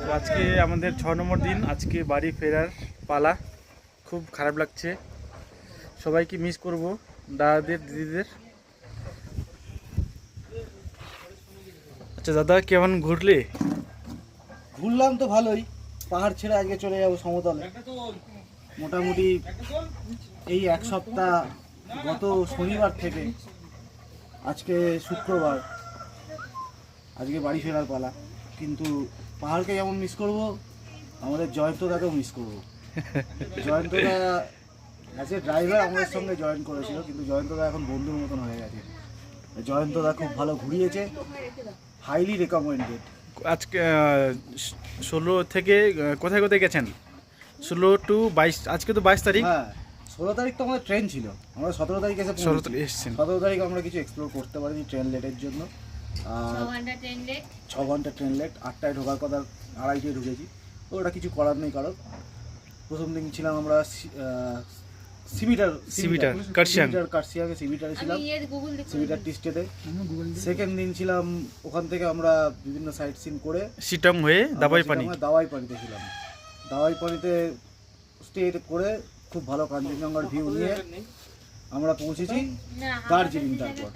তো আজকে আমাদের 6 নম্বর দিন। আজকে বাড়ি ফেরার পালা। খুব খারাপ লাগছে, সবাইকে মিস করব, দাদাদের দিদিদের। আচ্ছা দাদা, কেমন ঘুরলে? ঘুরলাম তো ভালোই, পাহাড় ছেড়ে আজকে চলে যাবো সমতলে। মোটামুটি এই এক সপ্তাহ, গত শনিবার থেকে আজকে শুক্রবার, আজকে বাড়ি ফেরার পালা। কিন্তু পাহাড়কে যেমন মিস করব, আমাদের জয়ন্তদাকেও মিস করব। জয়ন্তদা অ্যাজ এ ড্রাইভার আমাদের সঙ্গে জয়েন করেছিল, কিন্তু জয়ন্তদা এখন বন্ধুর মতন হয়ে গেছে। জয়ন্তদা খুব ভালো ঘুরিয়েছে, হাইলি রেকমেন্ডেড। আজকে 16 থেকে কোথায় কোথায় গেছেন? 16 টু 22, আজকে তো 22 তারিখ। হ্যাঁ, 16 তারিখ তো আমাদের ট্রেন ছিল, আমরা 17 তারিখ এসে 16 তারিখ এসেছেন। 17 তারিখ আমরা কিছু এক্সপ্লোর করতে পারিনি ট্রেন লেটের জন্য। 6 ঘন্টা ট্রেন লেট, 8টায় ঢোকার কথা, 2:30টায় ঢুকেছি। তো ওটা কিছু করার নেই কারণ। প্রথম দিন ছিলাম আমরা কার্শিয়াঙে, সিবিটারে ছিলাম, সিবিটার টি স্টেটে। সেকেন্ড দিন ছিলাম, ওখান থেকে আমরা বিভিন্ন সাইট সিন করে সিটং হয়ে দাওয়াইপানিতে ছিলাম। দাওয়াইপানিতে স্টে করে খুব ভালো কাঞ্চনজঙ্ঘার ভিউ নিয়ে আমরা পৌঁছেছি দার্জিলিং। তারপর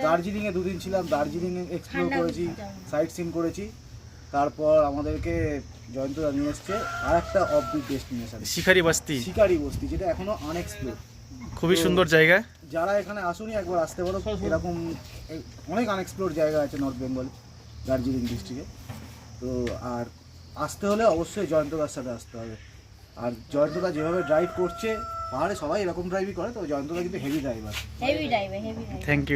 দার্জিলিংয়ে 2 দিন ছিলাম, দার্জিলিংয়ে এক্সপ্লোর করেছি, সাইট সিন করেছি। তারপর আমাদেরকে জয়ন্তদা নিয়ে এসছে আর একটা অফবিট ডেস্টিনেশন, শিকারি বস্তি, যেটা এখনো আনএক্সপ্লোর। খুবই সুন্দর জায়গা। যারা এখানে আসুনি একবার আসতে পারো। এরকম অনেক আনএক্সপ্লোর জায়গা আছে নর্থ বেঙ্গল, দার্জিলিং ডিস্ট্রিক্টে। তো আর আসতে হলে অবশ্যই জয়ন্তদার সাথে আসতে হবে। আর জয়ন্তদা যেভাবে ড্রাইভ করছে, পাহাড়ে সবাই এরকম ড্রাইভই করে, তো জয়ন্তদা কিন্তু হেভি ড্রাইভার। Thank you.